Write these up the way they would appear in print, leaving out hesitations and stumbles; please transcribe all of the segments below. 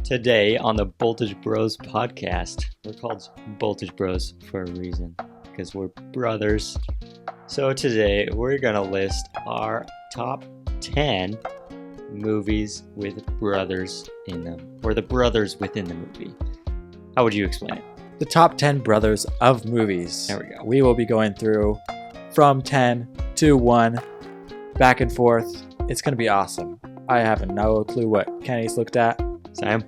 Today on the Voltage Bros podcast. We're called Voltage Bros for a reason because we're brothers. So today we're going to list our top 10 movies with brothers in them, or the brothers within the movie. How would you explain it? The top 10 brothers of movies. There we go. We will be going through from 10 to 1, back and forth. It's going to be awesome. I have no clue what Kenny's looked at. Sam?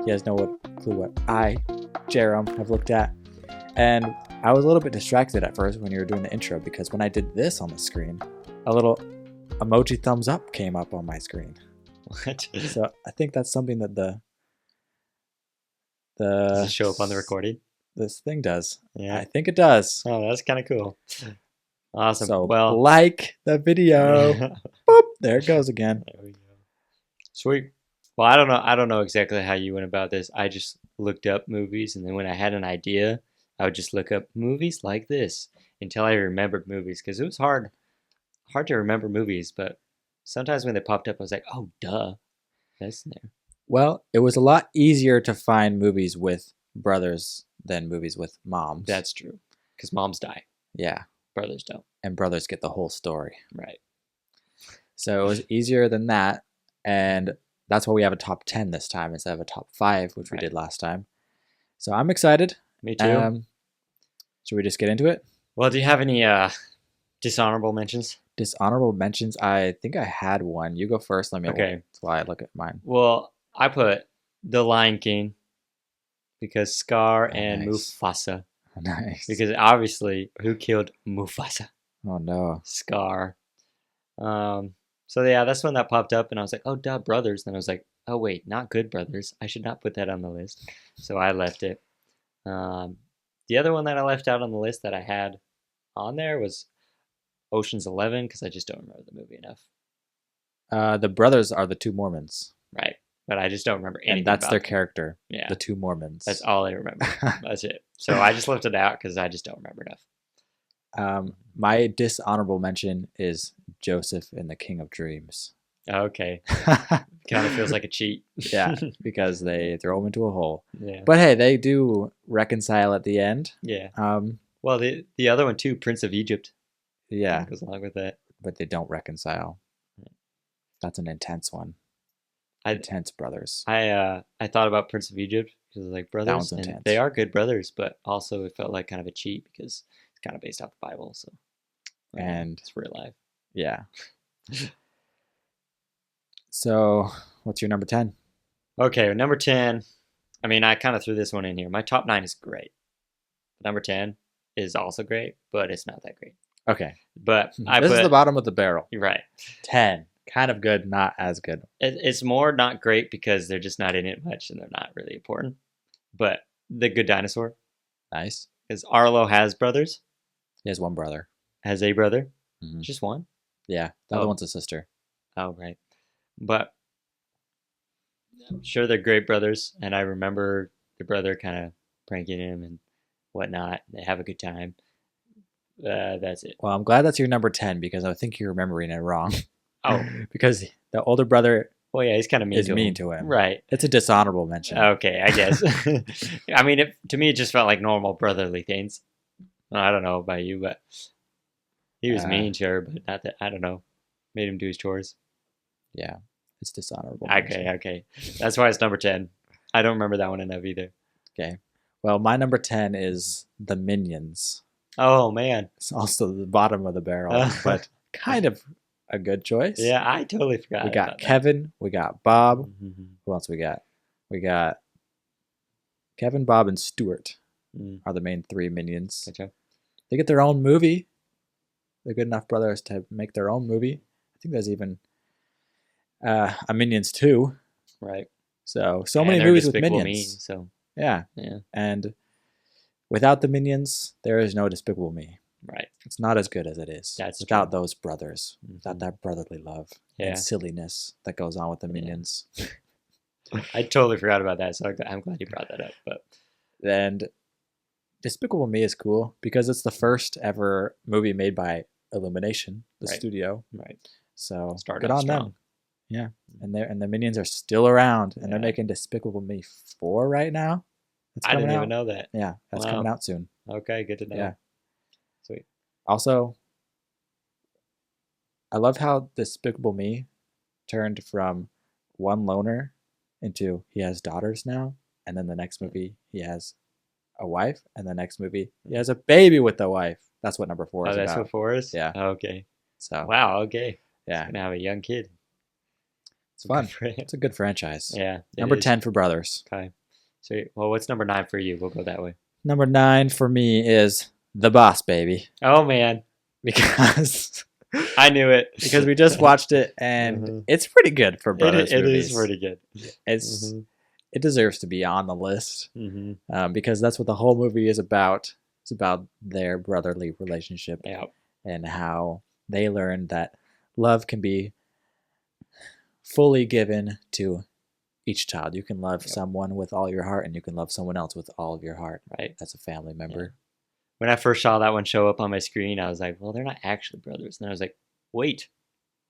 He has no clue what I, Jerome, have looked at. And I was a little bit distracted at first when you were doing the intro because when I did this on the screen, a little emoji thumbs up came up on my screen. What? So I think that's something that Does it show up on the recording? this thing does. Yeah. I think it does. Oh, that's kind of cool. Awesome. So Well, like the video. Boop, there it goes again. There we go. Sweet. Well, I don't know exactly how you went about this. I just looked up movies, and then when I had an idea, I would just look up movies like this until I remembered movies, because it was hard to remember movies, but sometimes when they popped up, I was like, oh, duh, that's in there. Well, it was a lot easier to find movies with brothers than movies with moms. That's true, because moms die, Yeah, brothers don't. and brothers get the whole story. Right. So it was easier than that, and that's why we have a top 10 this time instead of a top 5, which we Right. did last time. So I'm excited. Me too. Should we just get into it? Well, do you have any dishonorable mentions? Dishonorable mentions. I think I had one. You go first. Let me. Okay. That's why I look at mine. Well, I put The Lion King because Scar and Nice. Mufasa. Nice. Because obviously, who killed Mufasa? Oh no. Scar. So yeah, that's when that popped up, and I was like, oh, duh, brothers. Then I was like, oh, wait, not good brothers. I should not put that on the list. So I left it. The other one that I left out on the list that I had on there was Ocean's 11, because I just don't remember the movie enough. The brothers are the two Mormons, Right. But I just don't remember anything and that's about their them. character. Yeah. The two Mormons. That's all I remember. That's it. So I just left it out because I just don't remember enough. My dishonorable mention is Joseph in the King of Dreams. Okay. Kind of feels like a cheat. Yeah, because they throw him into a hole. Yeah. But hey, they do reconcile at the end. Yeah. Um, Well, the other one too, Prince of Egypt. yeah, Goes along with that. but they don't reconcile. That's an intense one. I Intense brothers. I thought about Prince of Egypt because like brothers, one's and intense. they are good brothers, but also it felt like kind of a cheat because it's kind of based off the Bible, so And it's real life. yeah. So, what's your number 10? Okay, number 10. I mean, I kind of threw this one in here. My top 9 is great. Number 10 is also great, but it's not that great. Okay. But I This put is the bottom of the barrel. you're right. 10. Kind of good, not as good. It's more not great because they're just not in it much and they're not really important. But The Good Dinosaur, Nice. because Arlo has brothers, He has one brother. has a brother, Mhm. just one. Yeah. The other Oh. one's a sister. Oh, right. But I'm sure they're great brothers, and I remember the brother kind of pranking him and whatnot. They have a good time. That's it. Well, I'm glad that's your number 10 because I think you're remembering it wrong. Oh, Because the older brother well, yeah, he's kind of mean is to mean him. to him. Right. It's a dishonorable mention. Okay, I guess. I mean, to me, it just felt like normal brotherly things. I don't know about you, but he was mean, sure, but not that. I don't know. Made him do his chores. Yeah. It's dishonorable. Okay, okay. That's why it's number 10. I don't remember that one enough either. Okay. Well, my number 10 is The Minions. Oh, man. It's also the bottom of the barrel, but kind of a good choice. Yeah, I totally forgot. We got about that. Kevin. We got Bob. Mhm. Who else we got? We got Kevin, Bob, and Stuart Mm, are the main 3 minions. gotcha. They get their own movie. They're good enough brothers to make their own movie. I think there's even a Minions 2. Right. So And many they're movies with Despicable minions. Me, so Yeah. yeah, And without the minions, there is no Despicable Me. right. It's not as good as it is That's without true. those brothers, without Mhm. that brotherly love Yeah, and silliness that goes on with the Yeah. minions. I totally forgot about that, so I'm glad you brought that up. But And Despicable Me is cool because it's the first ever movie made by Illumination, the Right. studio. right, So Started good off on them. strong. And the minions are still around, and they're Yeah. making Despicable Me 4 right now. That's I coming didn't out. even know that. Yeah, that's Wow. coming out soon. Okay, good to know. Yeah. Sweet. Also, I love how Despicable Me turned from one loner into he has daughters now, and then the next movie he has a wife, and the next movie he has a baby with the wife. That's what number 4 Oh, is that's about. what 4 is? Yeah. Okay. So Wow, okay. yeah, He's gonna have a young kid. it's fun. Good for him. It's a good franchise. Yeah. it Number is. 10 for Brothers. Okay. Sweet. Well, what's number 9 for you? We'll go that way. Number 9 for me is The Boss Baby, Oh man, because I knew it. we just watched it, and Mhm. it's pretty good for Brothers it movies. is pretty good. It's Mhm. it deserves to be on the list. Mhm. Because that's what the whole movie is about. It's about their brotherly relationship Yeah. and how they learn that love can be fully given to each child. You can love Yep. someone with all your heart, and you can love someone else with all of your heart Right. as a family member. When I first saw that one show up on my screen, I was like, well, they're not actually brothers. And then I was like, wait.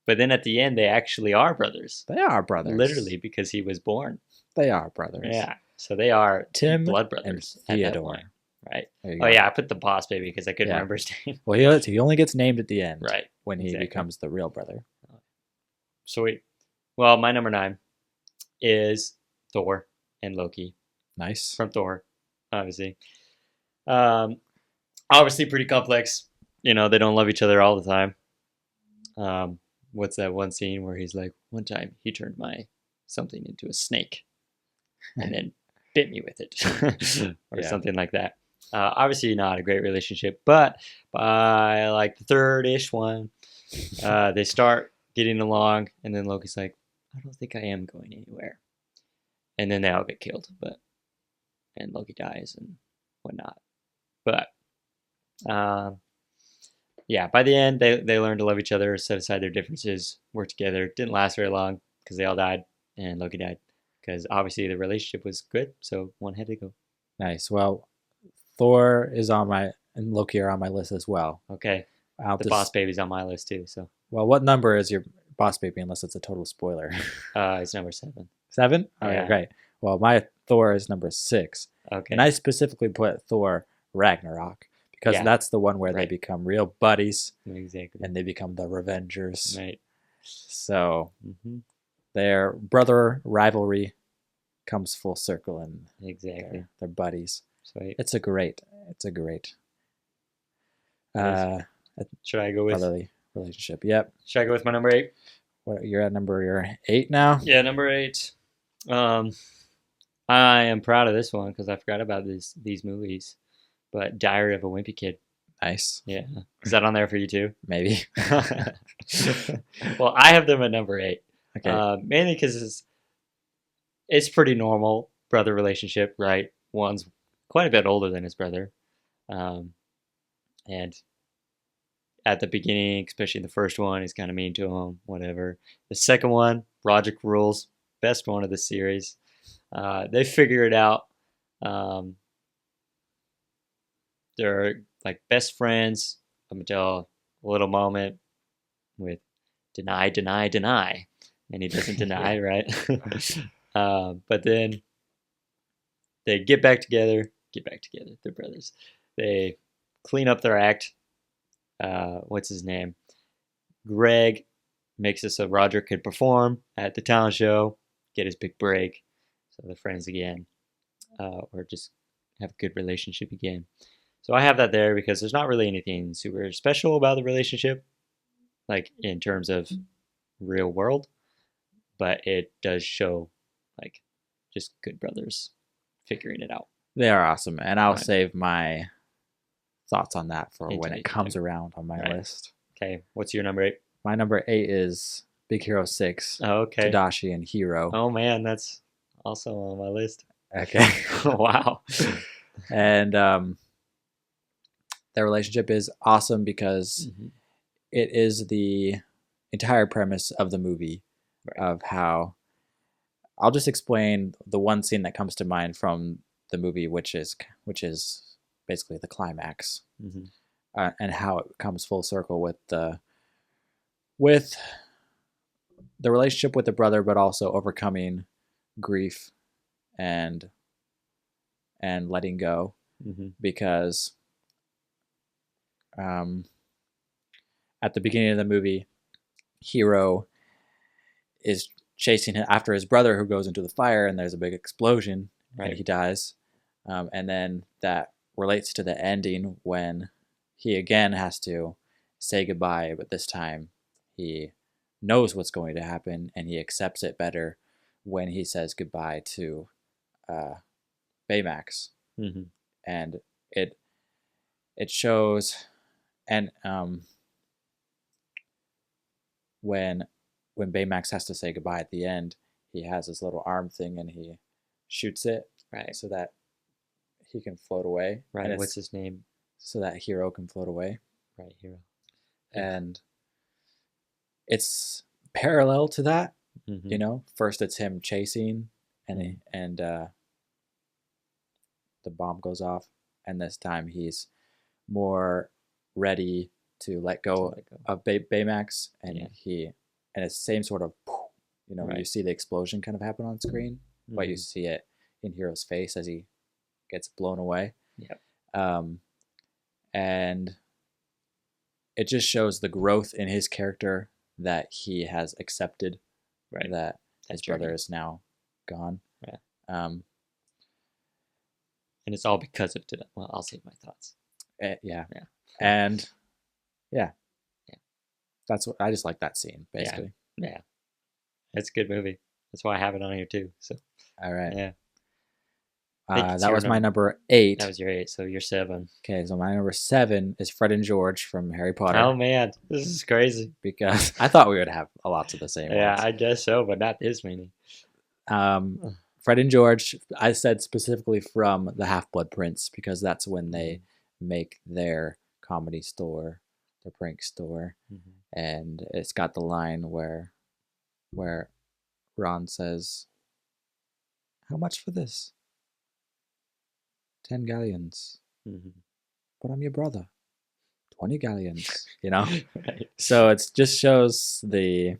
But then at the end, they actually are brothers. They are brothers. Literally, because he was born. They are brothers. Yeah. So they are Tim blood and brothers at that Theodore. point. Right. There you Oh, go. yeah. I put the Boss Baby because I couldn't Yeah. remember his name. Well, he only gets named at the end. Right. When he Exactly. becomes the real brother. Sweet. Well, my number 9 is Thor and Loki. Nice. From Thor, obviously. Obviously pretty complex. You know, they don't love each other all the time. What's that one scene where he's like, one time he turned my something into a snake and then bit me with it or Yeah. something like that. Obviously not a great relationship, but by like the third-ish one, they start getting along, and then Loki's like, I don't think I am going anywhere. And then they all get killed, and Loki dies and whatnot. But yeah, by the end, they learn to love each other, set aside their differences, work together. Didn't last very long because they all died and Loki died because obviously the relationship was good, so one had to go. Nice. Well, Thor is on my and Loki are on my list as well. Okay, I'll the just- Boss Baby's on my list too, so Well, what number is your Boss Baby? Unless it's a total spoiler. it's number 7. 7. Okay, Yeah. great. Well, my Thor is number 6, Okay, and I specifically put Thor Ragnarok because Yeah. that's the one where they Right. become real buddies exactly. and they become the Revengers. Right. So hmm their brother rivalry comes full circle, and Exactly. they're buddies. Sweet. It's a great Should I go with? brotherly relationship. Yep. Should I go with my number 8? What you're at number 8 now? Yeah, number 8. I am proud of this one because I forgot about these movies. But Diary of a Wimpy Kid. Nice. Yeah. Is that on there for you too? Maybe. Well, I have them at number 8. Okay. Mainly because it's pretty normal brother relationship, right? One's quite a bit older than his brother. And at the beginning, especially the first one, he's kind of mean to him, whatever. The second one, Logic Rules, best one of the series. They figure it out. They're like best friends up until a little moment with deny, deny, deny. And he doesn't deny, right? But then they get back together. They're brothers. They clean up their act. What's his name? Greg makes it so Roger could perform at the talent show, get his big break. So they're friends again, or just have a good relationship again. So I have that there because there's not really anything super special about the relationship, like in terms of real world, but it does show like just good brothers figuring it out. They are awesome, and I'll Right. save my thoughts on that for when Until it you comes do. around on my Right. list. Okay, what's your number 8? My number 8 is Big Hero 6, Oh, okay. Tadashi and Hiro. Oh man, that's also on my list. Okay. Wow. And their relationship is awesome because Mhm. it is the entire premise of the movie Right. of how I'll just explain the one scene that comes to mind from the movie, which is basically the climax, Mhm. and how it comes full circle with the relationship with the brother, but also overcoming grief and letting go, because at the beginning of the movie, Hero is chasing him after his brother, who goes into the fire, and there's a big explosion, and he dies. And then that relates to the ending when he again has to say goodbye, but this time he knows what's going to happen, and he accepts it better when he says goodbye to Baymax. And it shows, and when Baymax has to say goodbye at the end, he has his little arm thing and he shoots it, so that he can float away. Right. What's his name? So that Hero can float away. Right, Hero. And it's parallel to that. You know, first it's him chasing, and the bomb goes off, and this time he's more ready to let go of Baymax, and and it's the same sort of, you know, you see the explosion kind of happen on screen, but you see it in Hero's face as he gets blown away. And it just shows the growth in his character, that he has accepted that his brother is now gone. And it's all because of today. Well, I'll save my thoughts. And that's what I just like, that scene, basically. It's a good movie. That's why I have it on here too. So all right. That was my number 8. That was your 8, so you're 7. Okay, so my number 7 is Fred and George from Harry Potter. Oh man, this is crazy. Because I thought we would have a lot of the same ones. I guess so, but not this many. Fred and George, I said specifically from The Half-Blood Prince, because that's when they make their comedy store, their prank store. And it's got the line where Ron says, "How much for this?" 10 galleons. But I'm your brother. 20 galleons, you know? So it just shows the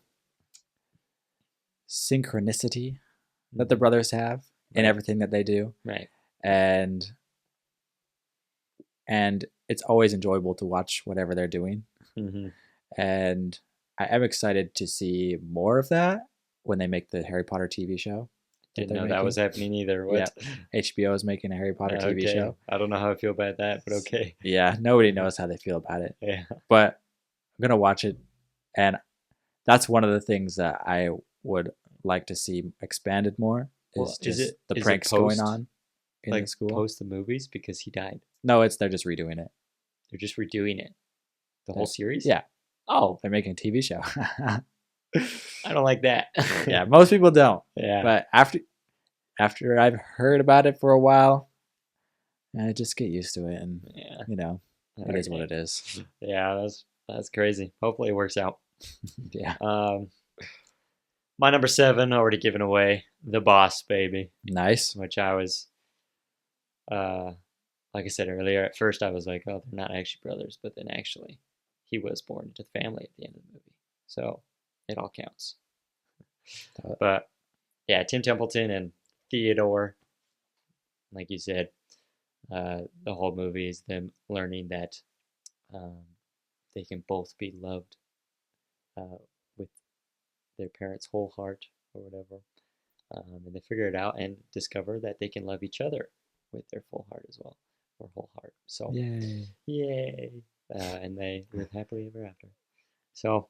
synchronicity that the brothers have in everything that they do. And it's always enjoyable to watch whatever they're doing. And I am excited to see more of that when they make the Harry Potter TV show. Didn't know that was happening either. What? HBO is making a Harry Potter TV show. I don't know how I feel about that, but okay. Nobody knows how they feel about it. But I'm gonna watch it, and that's one of the things that I would like to see expanded more. Is the pranks going on in the school? Post the movies, because he died? No, they're just redoing it. They're just redoing it. The whole series? Yeah. Oh, they're making a TV show. I don't like that. Most people don't. But after I've heard about it for a while, I just get used to it, and you know, it is what it is. That's crazy. Hopefully it works out. My number 7, already given away, The Boss Baby. Nice. Which I was, like I said earlier, at first I was like, oh, they're not actually brothers, but then actually he was born into the family at the end of the movie. So it all counts. But yeah, Tim Templeton and Theodore, like you said, the whole movie is them learning that they can both be loved with their parents' whole heart or whatever. And they figure it out and discover that they can love each other with their full heart as well, or whole heart. So yay. And they live happily ever after. So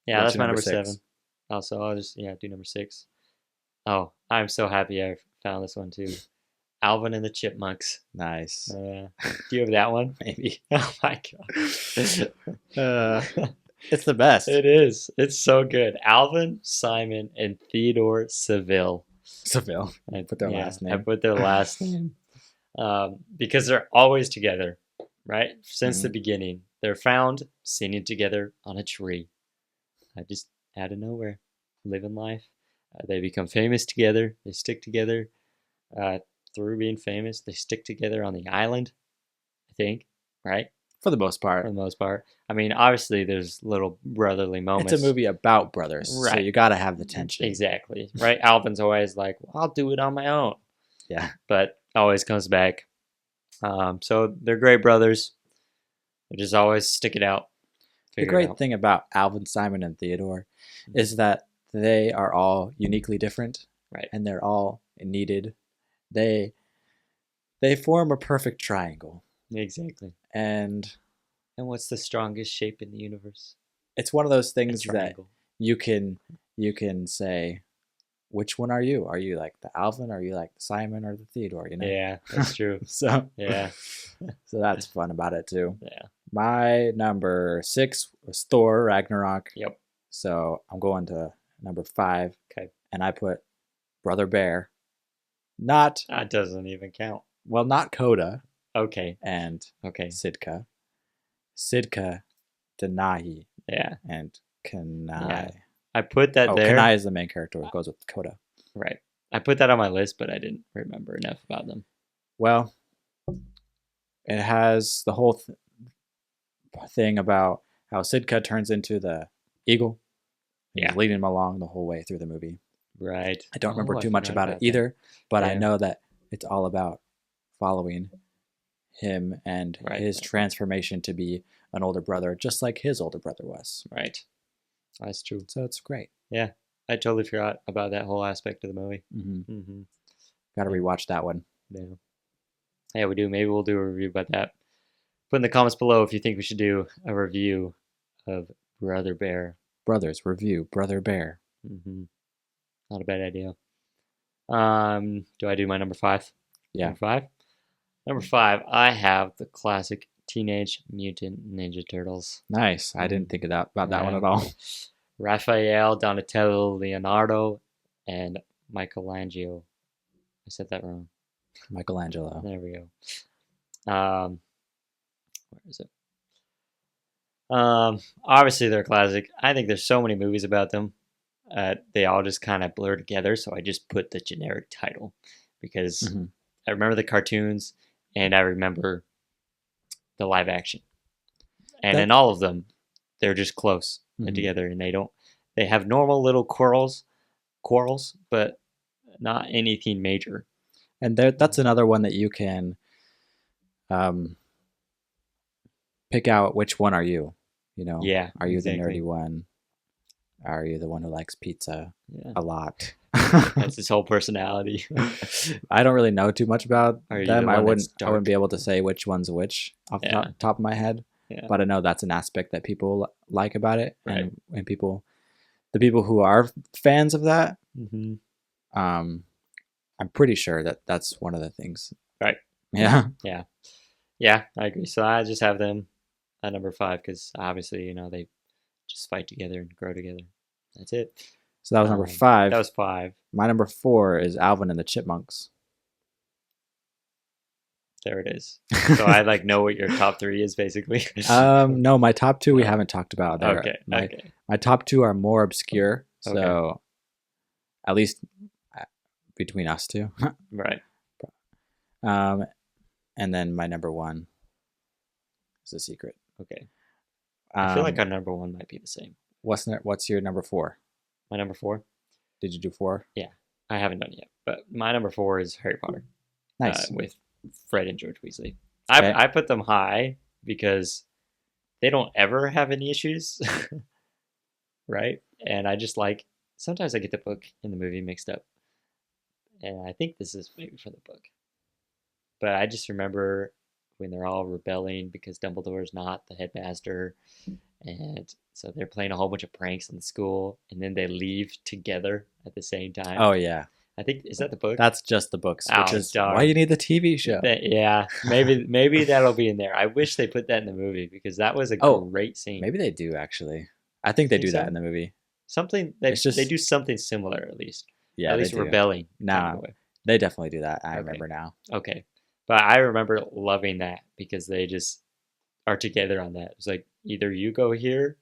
yeah, that's my number 7. Also, I'll just do number 6. Oh, I'm so happy I found this one too. Alvin and the Chipmunks. Nice. Do you have that one? Maybe. Oh my god. It's the best. It is. It's so good. Alvin, Simon, and Theodore Seville. I put their last name. I put their last name. Because they're always together, right? Since the beginning. They're found singing together on a tree. Just out of nowhere. Living life. They become famous together. They stick together. Through being famous, they stick together on the island, I think, right? For the most for part. the most part. I mean, obviously, there's little brotherly moments. It's a movie about brothers, so Right. you gotta have the tension. Exactly. Right? Alvin's always like, well, I'll do it on my own. Yeah. But always comes back. So they're great brothers. They just always stick it out. The Figure it great out. thing about Alvin, Simon, and Theodore is that they are all uniquely different, Right. and they're all needed. They form a perfect triangle, Exactly. and And what's the strongest shape in the universe? it's one of those A things that triangle. you can say, which one are you? Are you like the Alvin? Are you like the Simon or the Theodore? You know. Yeah, that's true. So Yeah. so that's fun about it too. Yeah. My number 6 was Thor Ragnarok. Yep. So I'm going to number 5. Okay. And I put Brother Bear. Not That doesn't even count. not Coda Okay. and Okay. Sitka. Sitka, Denahi, Yeah. and Kanai. Yeah. I put that Oh, there. Kanai is the main character. It goes with Coda. Right. I put that on my list, but I didn't remember enough about them. Well, it has the whole thing about how Sitka turns into the eagle. Yeah. He's leading him along the whole way through the movie. Right. I don't remember Oh, I too much forgot about it that. either, but I Yeah. know that it's all about following him and Right. his transformation to be an older brother, just like his older brother was. Right. That's true. So it's great. I totally forgot about that whole aspect of the movie. Mm-hmm. Got to Yeah. rewatch that one. Yeah. Yeah, we do. Maybe we'll do a review about that. Put in the comments below if you think we should do a review of Brother Bear. Brothers review Brother Bear. Not a bad idea. Do I do my number 5? Yeah. Number 5? Number 5, I have the classic Teenage Mutant Ninja Turtles. Nice. I didn't think about that one Yeah. at all. Raphael, Donatello, Leonardo, and Michelangelo. I said that wrong. Michelangelo. There we go. Where is it? Obviously they're classic. I think there's so many movies about them. They all just kind of blur together, so I just put the generic title because Mhm. I remember the cartoons and I remember the live action. And That- in all of them, they're just close Mhm. together, and they have normal little quarrels, but not anything major. And that's another one that you can pick out which one are you. You know, Yeah, are you exactly. the nerdy one? Are you the one who likes pizza Yeah, a lot? that's his whole personality. I don't really know too much about Are you them. the I one wouldn't. that's I wouldn't dark? be able to say which one's which off the Yeah. top of my head. Yeah. But I know that's an aspect that people like about it, Right. and the people who are fans of that, Mm-hmm. I'm pretty sure that that's one of the things. Right. Yeah. Yeah, I agree. So I just have them at number 5 because obviously, they just fight together and grow together. That's it. So that was number Um, 5. That was 5. My number 4 is Alvin and the Chipmunks. There it is. So I know what your top 3 is basically. No, my top 2 we haven't talked about. Okay. My top 2 are more obscure. So Okay. at least between us two. Right. And then my number 1 is a secret. Okay. I feel like Um, our number 1 might be the same. what's your number 4? My number 4. Did you do 4? I haven't done it yet, but my number 4 is Harry Potter. Nice. With Fred and George Weasley. Okay. I put them high because they don't ever have any issues, right? And I just sometimes I get the book and the movie mixed up, and I think this is maybe from the book, but I just remember when they're all rebelling because Dumbledore's not the headmaster, and so they're playing a whole bunch of pranks on the school, and then they leave together at the same time. Oh yeah, I think is that the book? that's just the books, which Oh, is darn. why you need the TV show. Yeah, maybe that'll be in there. I wish they put that in the movie because that was a Oh, great scene. Maybe they do actually. I think they Think do that so? in the movie. Something that It's just- they do something similar at least. Yeah, at least they do. rebelling. Nah. kind of way. They definitely do that. I Okay. remember now. Okay, but I remember loving that because they just are together on that. It's like either you go here,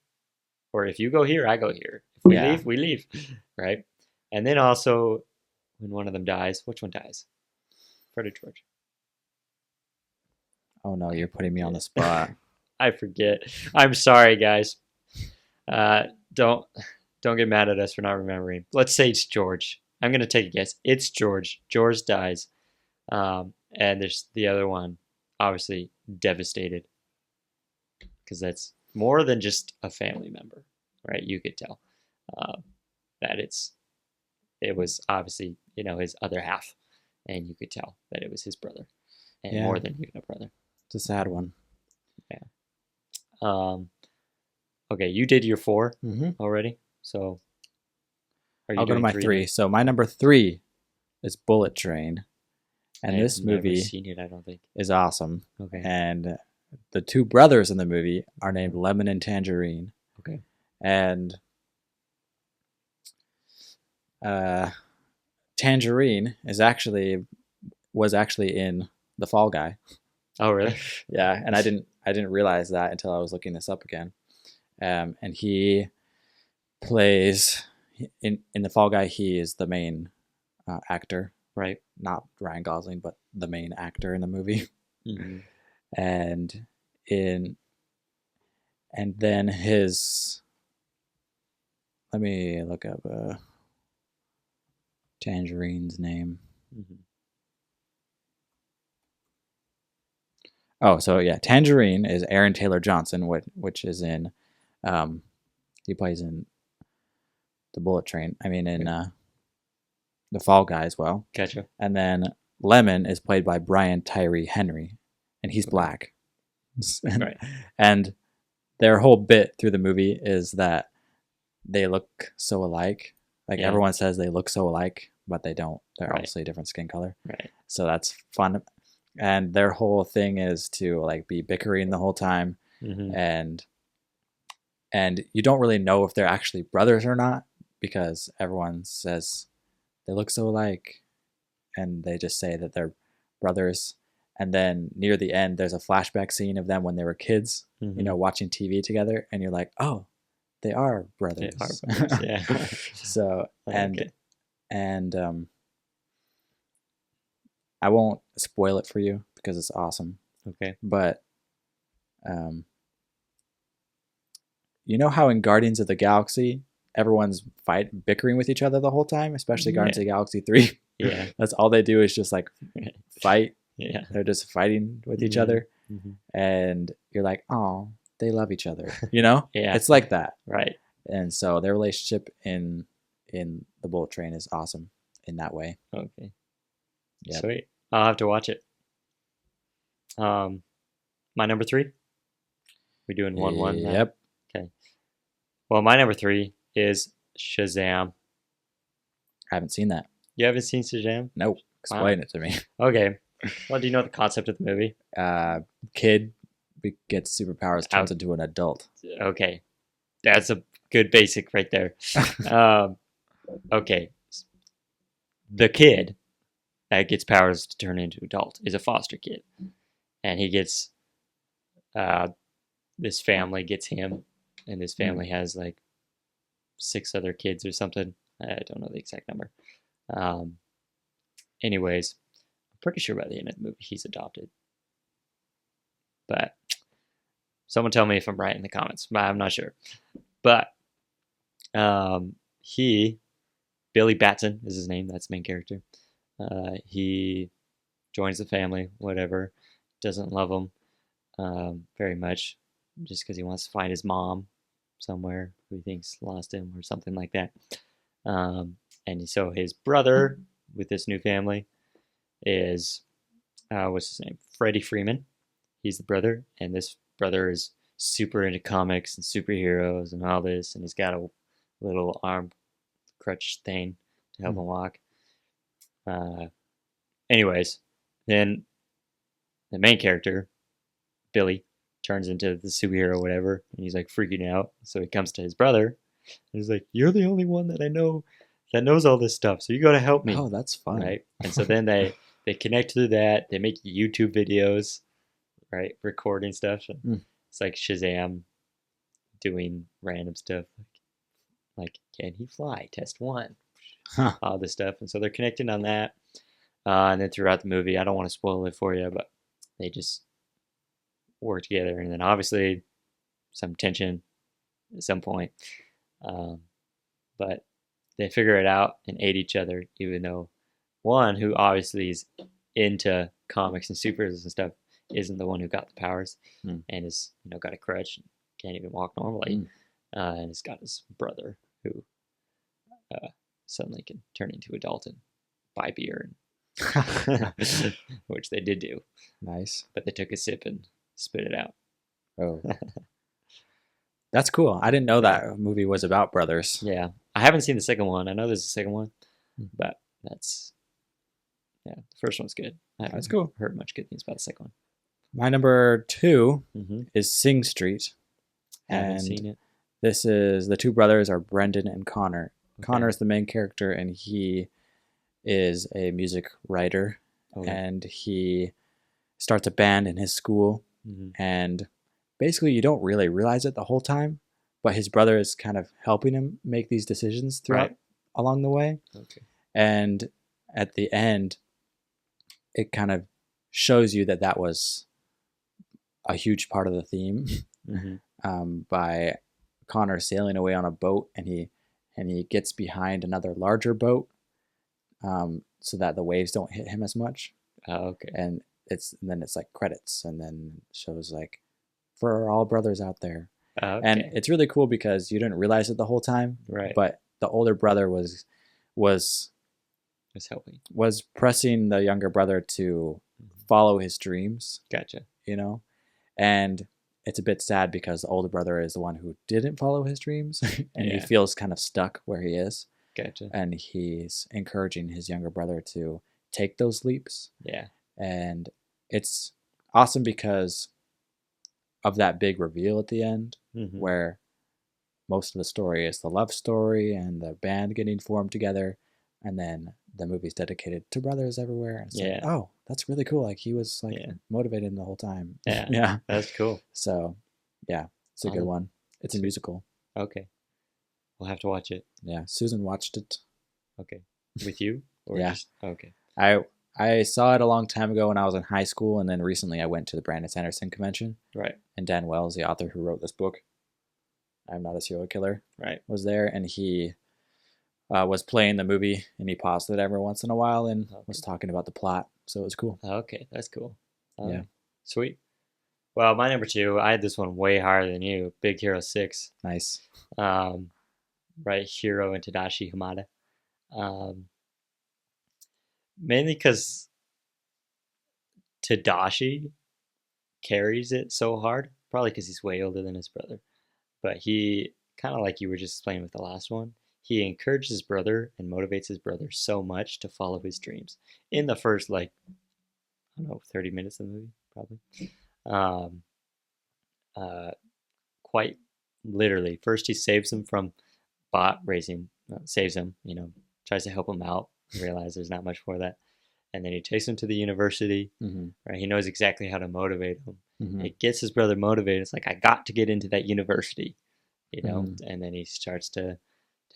or if you go here, I go here. If we Yeah. leave, we leave, right? And then also when one of them dies, which one dies? Fred or George? Oh no, you're putting me on the spot. I forget. I'm sorry, guys. Don't get mad at us for not remembering. Let's say it's George. I'm gonna take a guess. It's George. George dies, and there's the other one, obviously devastated, because that's more than just a family member, right? You could tell that it was obviously his other half, and you could tell that it was his brother, and more than even a brother. It's a sad one. Yeah. Okay, you did your 4 Mm-hmm. already, so I'll go to my 3. So my number 3 is Bullet Train, and this I've never movie seen it, I don't think. is awesome. Okay. And the 2 brothers in the movie are named Lemon and Tangerine. Okay. And Tangerine was actually in The Fall Guy. Oh, really? Yeah, and I didn't realize that until I was looking this up again. And he plays in The Fall Guy. He is the main actor, Right. not Ryan Gosling, but the main actor in the movie. Mm-hmm. And then his. Let me look up Tangerine's name. Mm-hmm. Oh, so yeah, Tangerine is Aaron Taylor Johnson, which is in, he plays in The Bullet Train. I mean, in The Fall Guy as well. Gotcha. And then Lemon is played by Brian Tyree Henry, and he's black. Right. And their whole bit through the movie is that they look so alike. Like everyone says they look so alike, but they don't. They're obviously a different skin color. Right. So that's fun. And their whole thing is to like be bickering the whole time. Mm-hmm. And you don't really know if they're actually brothers or not, because everyone says they look so alike, and they just say that they're brothers. And then near the end, there's a flashback scene of them when they were kids, Mm-hmm. watching TV together, and you're like, oh, they are brothers. They are brothers, yeah. So Okay. and I won't spoil it for you because it's awesome. Okay. But you know how in Guardians of the Galaxy everyone's bickering with each other the whole time, especially Guardians of the Galaxy 3. Yeah. That's all they do is just like fight. Yeah. They're just fighting with each Mhm. other. Mm-hmm. And you're like, oh, they love each other. You know? Yeah. It's like that. Right. And so their relationship in The Bullet Train is awesome in that way. Okay. Yep. Sweet. I'll have to watch it. My number 3. We doing 1-1 now? Yep. Okay. Well, my number 3 is Shazam. I haven't seen that. You haven't seen Shazam? Nope. Explain it to me. Okay. Well, do you know the concept of the movie? Kid gets superpowers, turns into an adult. Okay. That's a good basic right there. Okay. The kid that gets powers to turn into adult is a foster kid. And he gets, this family gets him, and this family has like 6 other kids or something. I don't know the exact number. Anyways, I'm pretty sure by the end of the movie he's adopted. But someone tell me if I'm right in the comments. I'm not sure. But Billy Batson is his name. That's the main character. He joins the family, whatever. Doesn't love him very much, just because he wants to find his mom somewhere who he thinks lost him or something like that. And so his brother with this new family is, what's his name? Freddie Freeman. He's the brother, and this brother is super into comics and superheroes and all this, and he's got a little arm crutch thing to help him walk. Anyways, then the main character, Billy, turns into the superhero, whatever, and he's like freaking out. So he comes to his brother, and he's like, "You're the only one that I know that knows all this stuff, so you gotta help me." Oh, that's fun. Right? And so then they connect through that. They make YouTube videos, right? Recording stuff. It's like Shazam doing random stuff, like can he fly? Test 1. All this stuff. And so they're connecting on that. And then throughout the movie, I don't want to spoil it for you, but they just work together, and then obviously some tension at some point. But they figure it out and aid each other, even though one, who obviously is into comics and superheroes and stuff, isn't the one who got the powers and is, got a crutch and can't even walk normally. And has got his brother who suddenly can turn into a Dalton, buy beer, and which they did do. Nice. But they took a sip and spit it out. Oh. That's cool. I didn't know that movie was about brothers. Yeah. I haven't seen the second one. I know there's a second one, but the first one's good. That's cool. Heard much good things about the second one. My number 2 is Sing Street. I haven't seen it. This is, the two brothers are Brendan and Connor. Okay. Connor is the main character, and he is a music writer, and he starts a band in his school, and basically you don't really realize it the whole time, but his brother is kind of helping him make these decisions throughout along the way. Okay. And at the end, it kind of shows you that was a huge part of the theme by Connor sailing away on a boat, and he gets behind another larger boat so that the waves don't hit him as much. Okay. And then it's like credits, and then shows like, for all brothers out there. Okay. And it's really cool because you didn't realize it the whole time. Right. But the older brother was helping. Was pressing the younger brother to follow his dreams. Gotcha. And it's a bit sad because the older brother is the one who didn't follow his dreams, and he feels kind of stuck where he is. Gotcha. And he's encouraging his younger brother to take those leaps. Yeah. And it's awesome because of that big reveal at the end, where most of the story is the love story and the band getting formed together, and then the movie's dedicated to brothers everywhere. And it's like, oh, that's really cool. Like, he was like motivated the whole time. Yeah. Yeah. That's cool. So, yeah, it's a good one. It's a musical. Okay. We'll have to watch it. Yeah. Susan watched it. Okay. With you? Or okay. I saw it a long time ago when I was in high school, and then recently I went to the Brandon Sanderson convention. Right. And Dan Wells, the author who wrote this book, I'm Not a Serial Killer, was there, and he was playing the movie, and he paused it every once in a while and was talking about the plot, so it was cool. Okay, that's cool. Yeah. Sweet. Well, my number 2, I had this one way higher than you, Big Hero 6. Nice. Right, Hiro and Tadashi Hamada. Mainly because Tadashi carries it so hard, probably because he's way older than his brother. But he, kind of like you were just explaining with the last one, he encourages his brother and motivates his brother so much to follow his dreams. In the first, 30 minutes of the movie, probably. Quite literally. First, he saves him from bot racing, saves him, tries to help him out, realize there's not much for that. And then he takes him to the university, right? He knows exactly how to motivate him. It gets his brother motivated. It's like, I got to get into that university, and then he starts to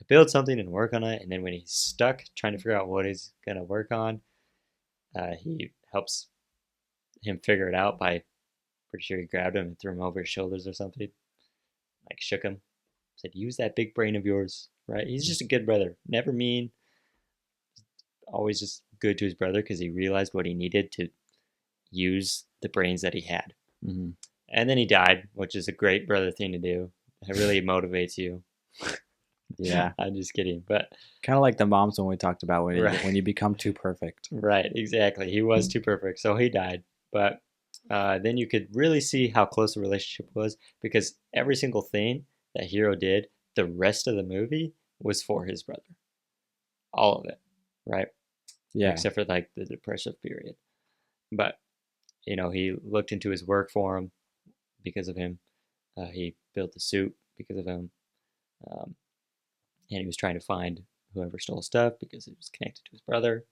build something and work on it. And then when he's stuck trying to figure out what he's going to work on, he helps him figure it out by, pretty sure he grabbed him and threw him over his shoulders or something, like shook him, said, use that big brain of yours, right? He's just a good brother, never mean, always just good to his brother because he realized what he needed to use the brains that he had. And then he died, which is a great brother thing to do. It really motivates you. Yeah. I'm just kidding. But kind of like the moms when we talked about when you become too perfect. Right, exactly. He was too perfect, so he died. But then you could really see how close the relationship was, because every single thing that Hiro did, the rest of the movie was for his brother. All of it, right? Yeah. Except for like the depressive period. But, he looked into his work for him because of him. He built the suit because of him. And he was trying to find whoever stole stuff because it was connected to his brother.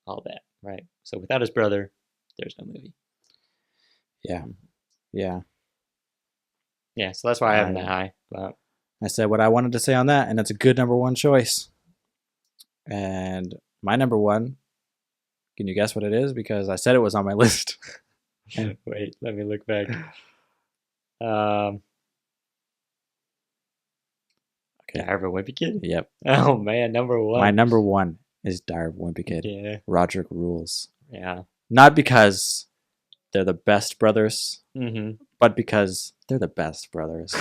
All that, right? So without his brother, there's no movie. Yeah. Yeah. Yeah, so that's why I have him that high. But I said what I wanted to say on that, and it's a good number 1 choice. And my number 1, can you guess what it is? Because I said it was on my list. Wait, let me look back. Um, Okay. Diary of a Wimpy Kid? Yep. Oh man, number one. My number one is Diary of a Wimpy Kid. Yeah, Roderick rules. yeah. Not because they're the best brothers, Mm-hmm. but because they're the best brothers.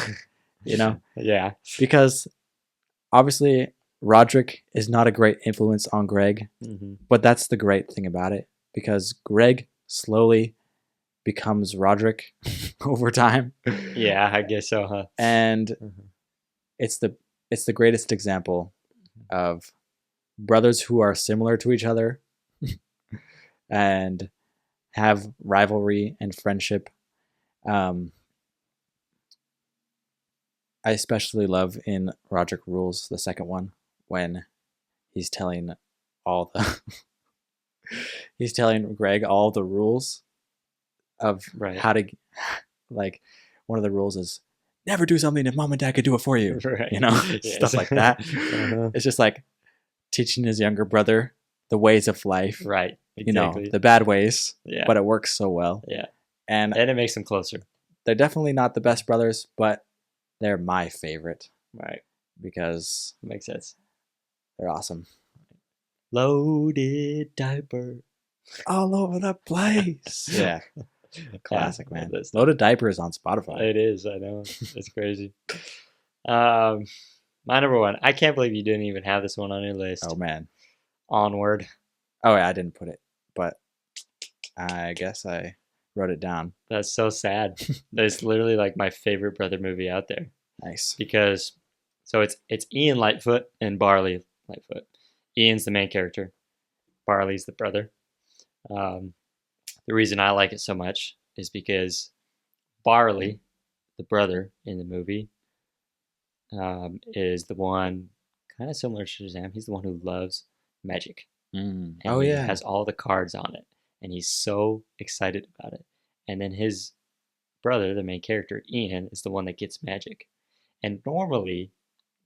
You know? Yeah. Because obviously Roderick is not a great influence on Greg, Mm-hmm. but that's the great thing about it. Because Greg slowly becomes Roderick over time. Yeah, I guess so, huh? And Mhm. it's the greatest example of brothers who are similar to each other and have rivalry and friendship. I especially love in Roderick Rules, the second one, when he's telling all the he's telling Greg all the rules of Right. how to, like, one of the rules is never do something if mom and dad could do it for you. Right. You know, Yes. stuff like that. Uh-huh. It's just like teaching his younger brother the ways of life. Right. You know, Exactly. the bad ways, Yeah. but it works so well. Yeah. And And it makes them closer. they're definitely not the best brothers, but they're my favorite Right. because Makes sense. they're awesome. Loaded diaper. All over the place. Yeah. Classic, Yeah, man. that stuff. Loaded Diapers on Spotify. It is, I know. It's crazy. My number one. I can't believe you didn't even have this one on your list. Oh, man. Onward. Oh, yeah, I didn't put it, but I guess I wrote it down. That's so sad. That's literally like my favorite brother movie out there. Nice. Because so it's Ian Lightfoot and Barley Lightfoot. Ian's the main character. Barley's the brother. The reason I like it so much is because Barley, the brother in the movie, is the one kind of similar to Shazam. He's the one who loves magic. Mm. And Oh, he yeah. has all the cards on it, and he's so excited about it. And then his brother, the main character, Ian, is the one that gets magic. And normally,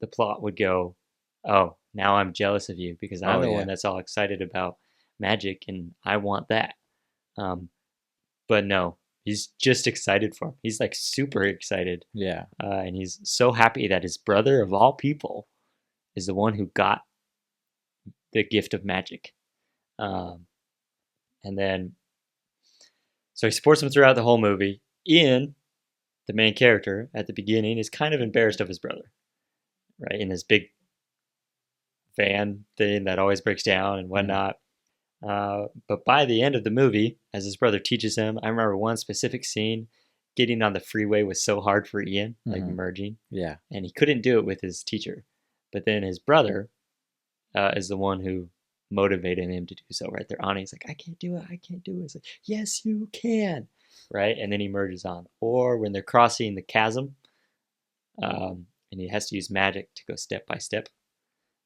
the plot would go, "Oh, now I'm jealous of you because I'm Oh, the yeah. one that's all excited about magic, and I want that." But no, he's just excited for him. He's like super excited, Yeah. and he's so happy that his brother, of all people, is the one who got the gift of magic. And then, so he supports him throughout the whole movie. Ian, the main character at the beginning, is kind of embarrassed of his brother, right? In this big van thing that always breaks down and whatnot. But by the end of the movie, as his brother teaches him, I remember one specific scene. Getting on the freeway was so hard for Ian, like merging, Yeah. and he couldn't do it with his teacher. But then his brother is the one who motivated him to do so right there on it. He's like, I can't do it. I can't do it. It's like, yes, you can. Right. And then he merges on. Or when they're crossing the chasm and he has to use magic to go step by step.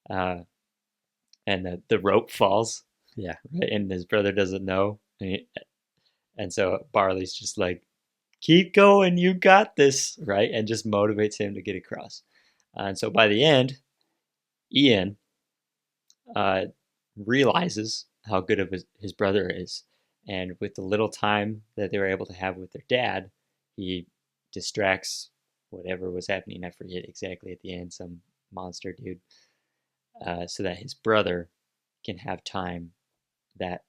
And the rope falls. Yeah. Right? And his brother doesn't know. And so Barley's just like, keep going. You got this. Right. And just motivates him to get across. And so by the end, Ian realizes how good of his brother is. And with the little time that they were able to have with their dad, he distracts whatever was happening. I forget exactly at the end, some monster dude, so that his brother can have time, that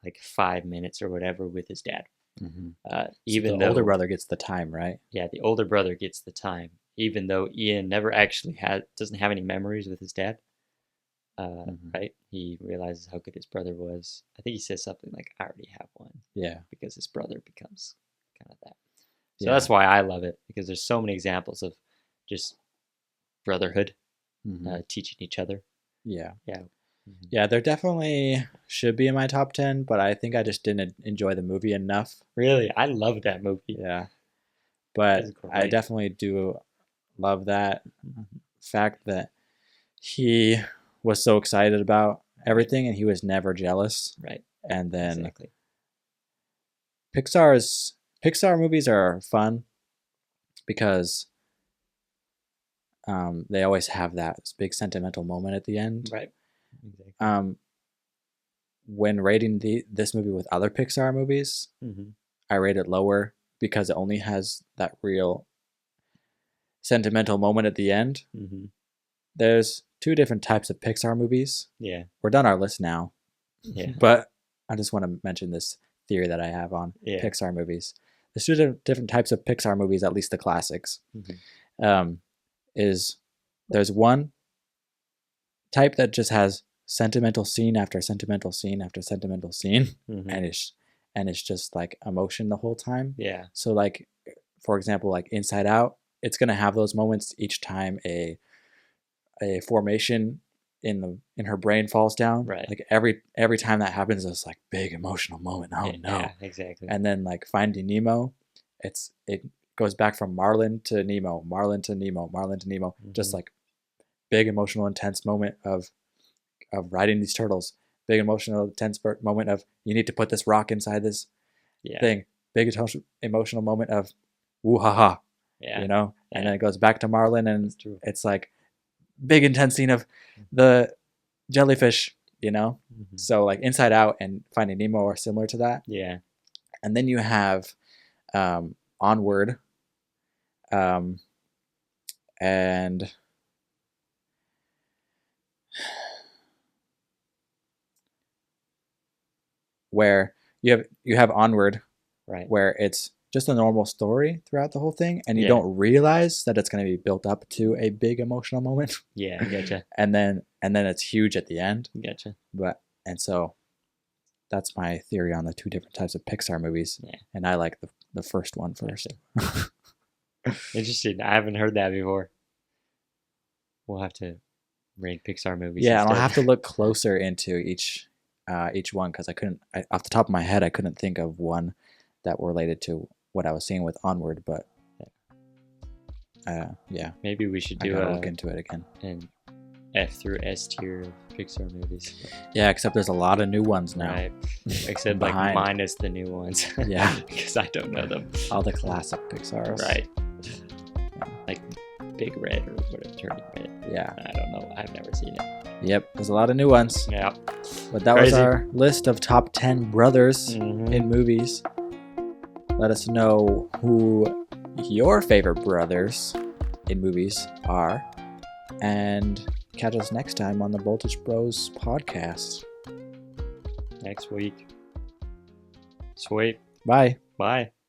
like 5 minutes or whatever, with his dad. Mm-hmm. Even so the though older brother gets the time, right? Yeah, the older brother gets the time, even though Ian never actually doesn't have any memories with his dad. Right? He realizes how good his brother was. I think he says something like, I already have one. Yeah. Because his brother becomes kind of that. So Yeah. that's why I love it, because there's so many examples of just brotherhood, teaching each other. Yeah. Yeah. Yeah, there definitely should be in my top 10, but I think I just didn't enjoy the movie enough. Really? I love that movie. Yeah. But It's great. I definitely do love that fact that he was so excited about everything and he was never jealous. Right. And then Exactly. Pixar movies are fun because they always have that big sentimental moment at the end. Right. Exactly. When rating this movie with other Pixar movies, I rate it lower because it only has that real sentimental moment at the end. Mm-hmm. There's 2 different types of Pixar movies. Yeah. We're done our list now, Yeah. but I just want to mention this theory that I have on Yeah. Pixar movies. There's 2 different types of Pixar movies, at least the classics. Mm-hmm. There's one type that just has sentimental scene after sentimental scene after sentimental scene, Mm-hmm. and it's just like emotion the whole time. Yeah. So like, for example, like Inside Out, it's gonna have those moments each time a formation in her brain falls down. Right. Like every time that happens, it's like big emotional moment. Oh no. Yeah, exactly. And then like Finding Nemo, it goes back from Marlin to Nemo, Marlin to Nemo, Marlin to Nemo. Just Mhm. like big emotional intense moment of riding these turtles. Big emotional intense moment of you need to put this rock inside this Yeah. thing. Big emotional moment of woo ha ha. Yeah. You know? And Yeah. then it goes back to Marlin and That's true. it's like big intense scene of the jellyfish, you know? Mhm. So like Inside Out and Finding Nemo are similar to that. Yeah. And then you have Onward, and where you have Onward, Right. where it's just a normal story throughout the whole thing, and you Yeah. don't realize that it's going to be built up to a big emotional moment, Yeah. Gotcha. and then it's huge at the end. Gotcha. And so that's my theory on the 2 different types of Pixar movies. Yeah. And I like the first one first. Interesting. I haven't heard that before. We'll have to rank Pixar movies. Yeah, and I'll instead. have to look closer into each one because off the top of my head, I couldn't think of one that related to what I was seeing with Onward. But yeah, Maybe we should I do gotta look into it again. an F through S tier of Pixar movies. Yeah, except there's a lot of new ones now. Right. Except like Behind. minus the new ones. Yeah. Because I don't know them. All the classic Pixars. Right. Like Big Red or whatever, Turning Red. Yeah. I don't know. I've never seen it. Yep. There's a lot of new ones. Yeah. But that was Crazy. our list of top 10 brothers Mhm. in movies. Let us know who your favorite brothers in movies are. And catch us next time on the Voltage Bros podcast. Next week. Sweet. Bye. Bye.